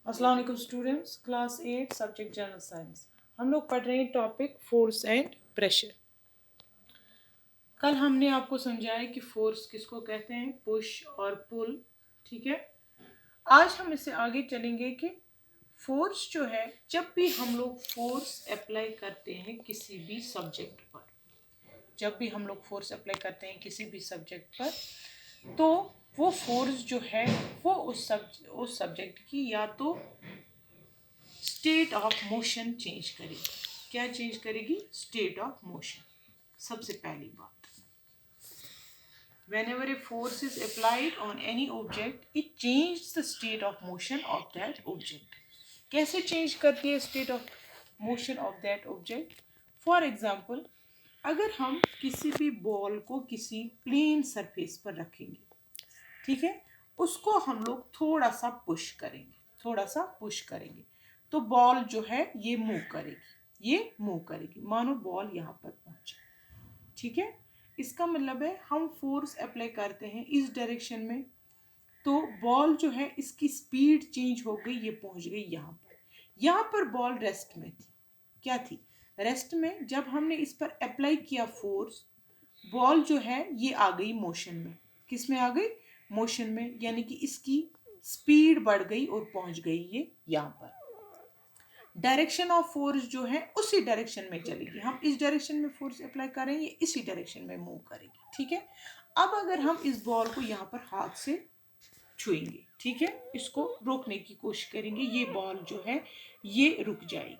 अस्सलाम वालेकुम students, class 8 subject general science. हम लोग पढ़ रहे हैं टॉपिक फोर्स एंड प्रेशर। कल हमने आपको समझाया कि फोर्स किसको कहते हैं, पुश और पुल। ठीक है, आज हम इससे आगे चलेंगे कि फोर्स जो है, जब भी हम लोग फोर्स अप्लाई करते हैं किसी भी सब्जेक्ट पर, जब भी हम लोग फोर्स अप्लाई करते हैं किसी भी सब्जेक्ट पर, तो वो फोर्स जो है वो उस सब्जेक्ट की या तो स्टेट ऑफ मोशन चेंज करेगी। क्या चेंज करेगी? State of motion. सबसे पहली बात, whenever a force is applied on any object, it changes the state of motion of that object. कैसे चेंज करती है state of motion of that object? For example, अगर हम किसी भी बॉल को किसी प्लेन सरफेस पर रखेंगे, ठीक है, उसको हम लोग थोड़ा सा पुश करेंगे, तो बॉल जो है ये मूव करेगी। मानो बॉल यहाँ पर पहुंचे, ठीक है। इसका मतलब है हम फोर्स अप्लाई करते हैं इस डायरेक्शन में, तो बॉल जो है इसकी स्पीड चेंज हो गई, ये पहुंच गई यहाँ पर बॉल रेस्ट में थी। क्या थी? रेस्ट में। जब हमने इस पर अप्लाई किया फोर्स, बॉल जो है ये आ गई मोशन में। किस में आ गई? मोशन में, यानी कि इसकी स्पीड बढ़ गई और पहुंच गई ये यहाँ पर। डायरेक्शन ऑफ फोर्स जो है उसी डायरेक्शन में चलेगी। हम इस डायरेक्शन में फोर्स अप्लाई करेंगे, इसी डायरेक्शन में मूव करेगी, ठीक है। अब अगर हम इस बॉल को यहाँ पर हाथ से छुएंगे, ठीक है, इसको रोकने की कोशिश करेंगे, ये बॉल जो है ये रुक जाएगी।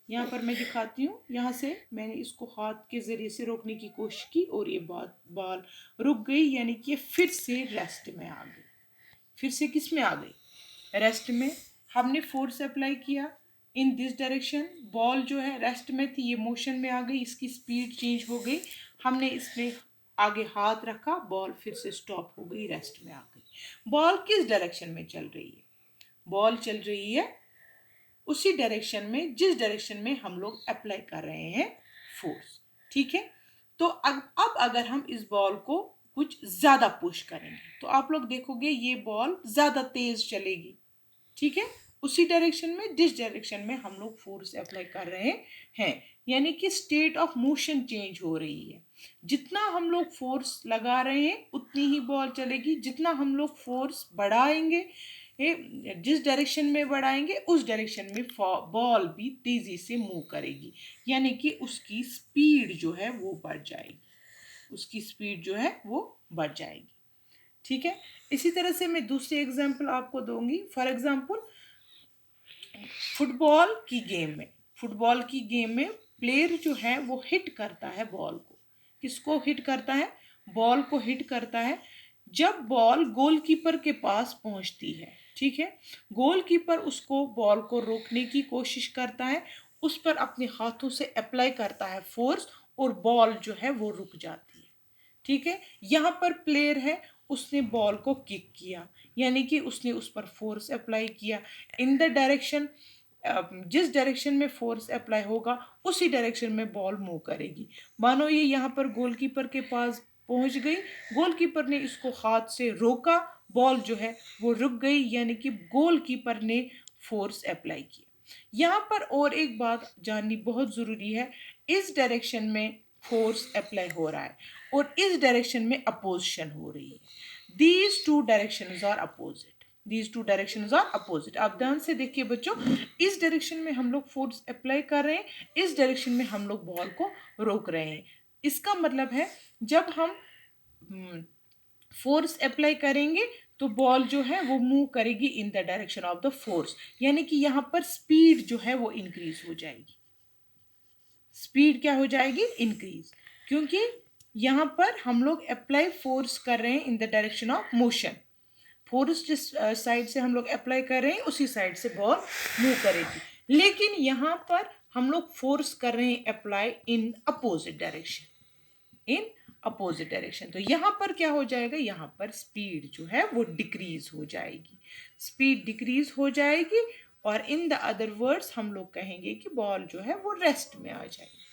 यहाँ पर मैं दिखाती हूँ, यहाँ से मैंने इसको हाथ के जरिए से रोकने की कोशिश की और ये बॉल रुक गई, यानी कि ये फिर से रेस्ट में आ गई। फिर से किस में आ गई? रेस्ट में। हमने फोर्स अप्लाई किया इन दिस डायरेक्शन, बॉल जो है रेस्ट में थी, ये मोशन में आ गई, इसकी स्पीड चेंज हो गई, हमने इसमें आगे हाथ रखा, बॉल फिर से स्टॉप हो गई, रेस्ट में आ गई। बॉल किस डायरेक्शन में चल रही है? बॉल चल रही है उसी डायरेक्शन में जिस डायरेक्शन में हम लोग अप्लाई कर रहे हैं फोर्स, ठीक है। तो अब अगर हम इस बॉल को कुछ ज्यादा पुश करेंगे, तो आप लोग देखोगे ये बॉल ज्यादा तेज चलेगी, ठीक है, उसी डायरेक्शन में जिस डायरेक्शन में हम लोग फोर्स अप्लाई कर रहे हैं। यानी कि स्टेट ऑफ मोशन चेंज हो रही है। जितना हम लोग फोर्स लगा रहे हैं उतनी ही बॉल चलेगी, जितना हम लोग फोर्स बढ़ाएंगे, जिस डायरेक्शन में बढ़ाएंगे उस डायरेक्शन में बॉल भी तेजी से मूव करेगी, यानी कि उसकी स्पीड जो है वो बढ़ जाएगी, ठीक है। इसी तरह से मैं दूसरी एग्जांपल आपको दूंगी। फॉर एग्जांपल, फुटबॉल की गेम में प्लेयर जो है वो हिट करता है बॉल को। किसको हिट करता है? बॉल को हिट करता है। जब बॉल गोलकीपर के पास पहुंचती है, ठीक है, गोलकीपर उसको बॉल को रोकने की कोशिश करता है, उस पर अपने हाथों से अप्लाई करता है फोर्स, और बॉल जो है वो रुक जाती है, ठीक है। यहाँ पर प्लेयर है, उसने बॉल को किक किया, यानी कि उसने उस पर फोर्स अप्लाई किया। इन द डायरेक्शन, जिस डायरेक्शन में फोर्स अप्लाई होगा उसी डायरेक्शन में बॉल मूव करेगी। मानो ये यहाँ पर गोलकीपर के पास पहुंच गई, गोलकीपर ने इसको हाथ से रोका, बॉल जो है वो रुक गई, यानी कि गोलकीपर ने फोर्स अप्लाई किया। यहाँ पर और एक बात जाननी बहुत ज़रूरी है, इस डायरेक्शन में फोर्स अप्लाई हो रहा है और इस डायरेक्शन में अपोजिशन हो रही है। These two directions are opposite. आप ध्यान से देखिए बच्चों, इस डायरेक्शन में हम लोग फोर्स अप्लाई कर रहे हैं, इस डायरेक्शन में हम लोग बॉल को रोक रहे हैं। इसका मतलब है जब हम फोर्स अप्लाई करेंगे तो बॉल जो है वो मूव करेगी in the direction of the force, यानी कि यहाँ पर स्पीड जो है वो इंक्रीज हो जाएगी। स्पीड क्या हो जाएगी? इंक्रीज, क्योंकि यहाँ पर हम लोग अप्लाई फोर्स कर रहे हैं in the direction of motion. Force जिस साइड से हम लोग अप्लाई कर रहे हैं उसी साइड से बॉल मूव करेगी। लेकिन यहाँ पर हम लोग फोर्स कर रहे हैं अप्लाई इन अपोजिट डायरेक्शन, तो यहाँ पर क्या हो जाएगा? यहाँ पर स्पीड जो है वो डिक्रीज हो जाएगी, और इन द अदर वर्ड्स हम लोग कहेंगे कि बॉल जो है वो रेस्ट में आ जाएगी।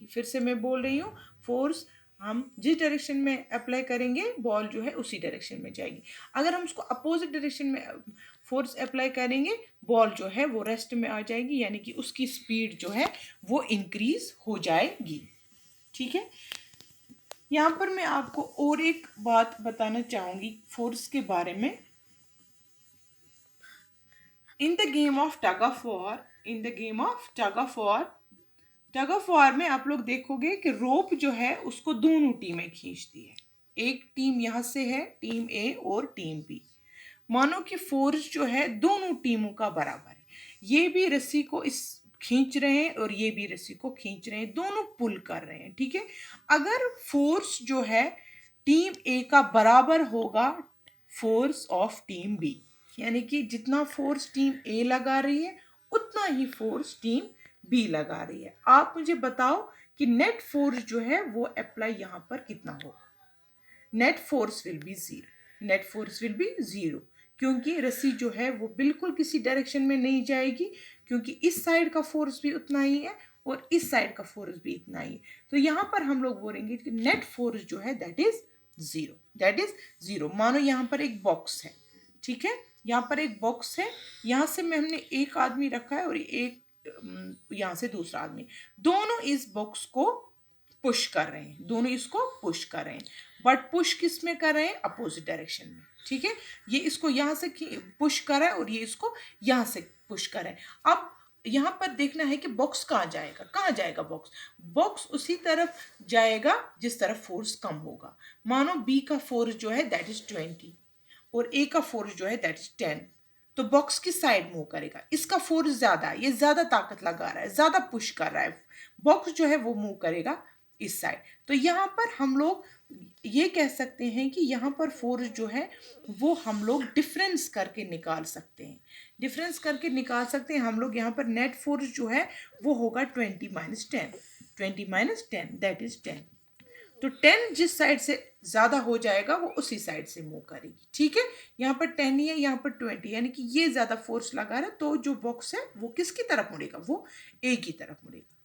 फिर से मैं बोल रही हूँ, फोर्स हम जिस डायरेक्शन में अप्लाई करेंगे बॉल जो है उसी डायरेक्शन में जाएगी। अगर हम उसको अपोजिट डायरेक्शन में फोर्स अप्लाई करेंगे बॉल जो है वो रेस्ट में आ जाएगी, यानी कि उसकी स्पीड जो है वो इंक्रीज हो जाएगी। ठीक है, यहाँ पर मैं आपको और एक बात बताना चाहूँगी फोर्स के बारे में। In the game of tug of war, in the game of tug of war, tug of war में आप लोग देखोगे कि रोप जो है उसको दोनों टीमें खींचती है। एक टीम यहाँ से है, टीम ए और टीम बी। मानो कि फोर्स जो है दोनों टीमों का बराबर है। ये भी रस्सी को इस खींच रहे हैं और ये भी रस्सी को खींच रहे हैं, दोनों पुल कर रहे हैं। ठीक है, अगर फोर्स जो है टीम ए का बराबर होगा फोर्स ऑफ टीम बी, यानी कि जितना फोर्स टीम ए लगा रही है उतना ही फोर्स टीम बी लगा रही है, आप मुझे बताओ कि नेट फोर्स जो है वो अप्लाई यहाँ पर कितना होगा। Net force will be zero, net force will be zero, क्योंकि रस्सी जो है वो बिल्कुल किसी डायरेक्शन में नहीं जाएगी, क्योंकि इस साइड का फोर्स भी उतना ही है और इस साइड का फोर्स भी इतना ही है। तो यहाँ पर हम लोग बोलेंगे कि नेट फोर्स जो है that is zero, that is zero. मानो यहाँ पर एक बॉक्स है, ठीक है, यहाँ पर एक बॉक्स है, यहाँ से में हमने एक आदमी रखा है और एक यहाँ से दूसरा आदमी, दोनों इस बॉक्स को पुश कर रहे हैं, दोनों इसको पुश कर रहे हैं, बट पुश किस में कर रहे हैं, अपोजिट डायरेक्शन में। ठीक है, ये इसको यहाँ से पुश कर रहा है और ये इसको यहाँ से पुश कर रहा है। अब यहाँ पर देखना है कि बॉक्स कहाँ जाएगा, कहाँ जाएगा बॉक्स, बॉक्स उसी तरफ जाएगा जिस तरफ फोर्स कम होगा। मानो बी का फोर्स जो है दैट इज 20 और ए का फोर्स जो है दैट इज 10, तो बॉक्स किस साइड मूव करेगा, इसका फोर्स ज्यादा है, ये ज्यादा ताकत लगा रहा है, ज्यादा पुश कर रहा है, बॉक्स जो है वो मूव करेगा इस साइड। तो यहाँ पर हम लोग ये कह सकते हैं कि यहाँ पर फोर्स जो है वो हम लोग डिफरेंस करके निकाल सकते हैं, डिफरेंस करके निकाल सकते हैं हम लोग। यहाँ पर नेट फोर्स जो है वो होगा 20 - 10, 20 - 10 दैट इज 10। तो 10 जिस साइड से ज्यादा हो जाएगा वो उसी साइड से मूव करेगी। ठीक है, यहाँ पर 10 ही है, यहाँ पर 20, यानी कि ये ज्यादा फोर्स लगा रहा है, तो जो बॉक्स है वो किसकी तरफ मुड़ेगा, वो ए की तरफ मुड़ेगा।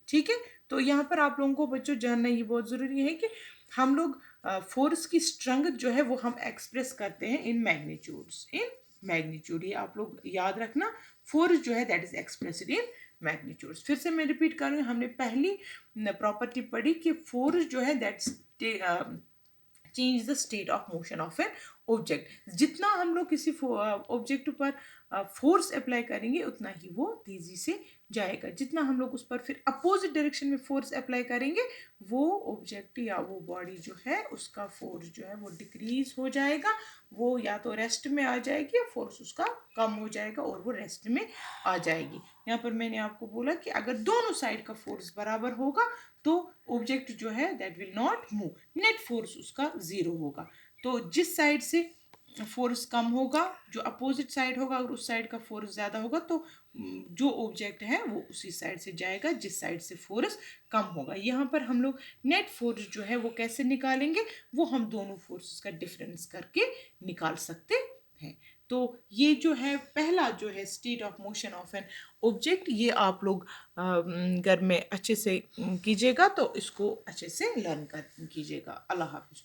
ठीक है, तो यहाँ पर आप लोगों को बच्चों जानना ये बहुत ज़रूरी है कि हम लोग फोर्स की स्ट्रेंथ जो है वो हम एक्सप्रेस करते हैं इन मैग्नीट्यूड्स, इन मैग्नीट्यूड, ये आप लोग याद रखना, फोर्स जो है that is expressed in magnitudes. फिर से मैं रिपीट कर रही हूँ, हमने पहली प्रॉपर्टी पढ़ी कि फोर्स जो है that change the state of motion of an object. जितना हम लोग किसी ऑब्जेक्ट पर फोर्स अप्लाई करेंगे उतना ही वो तेजी से जाएगा, जितना हम लोग उस पर फिर अपोजिट डायरेक्शन में फोर्स अप्लाई करेंगे वो ऑब्जेक्ट या वो बॉडी जो है उसका फोर्स जो है वो डिक्रीज हो जाएगा, वो या तो रेस्ट में आ जाएगी या फोर्स उसका कम हो जाएगा और वो रेस्ट में आ जाएगी। यहाँ पर मैंने आपको बोला कि अगर दोनों साइड का फोर्स बराबर होगा तो ऑब्जेक्ट जो है that will not move, net force उसका जीरो होगा। तो जिस साइड से फोर्स कम होगा, जो अपोजिट साइड होगा, अगर उस साइड का फोर्स ज़्यादा होगा तो जो ऑब्जेक्ट है वो उसी साइड से जाएगा जिस साइड से फोर्स कम होगा। यहाँ पर हम लोग नेट फोर्स जो है वो कैसे निकालेंगे, वो हम दोनों फोर्सेस का डिफरेंस करके निकाल सकते हैं। तो ये जो है पहला जो है state of motion of an object, ये आप लोग घर में अच्छे से कीजिएगा, तो इसको अच्छे से लर्न कर कीजिएगा। अल्लाह हाफिज़।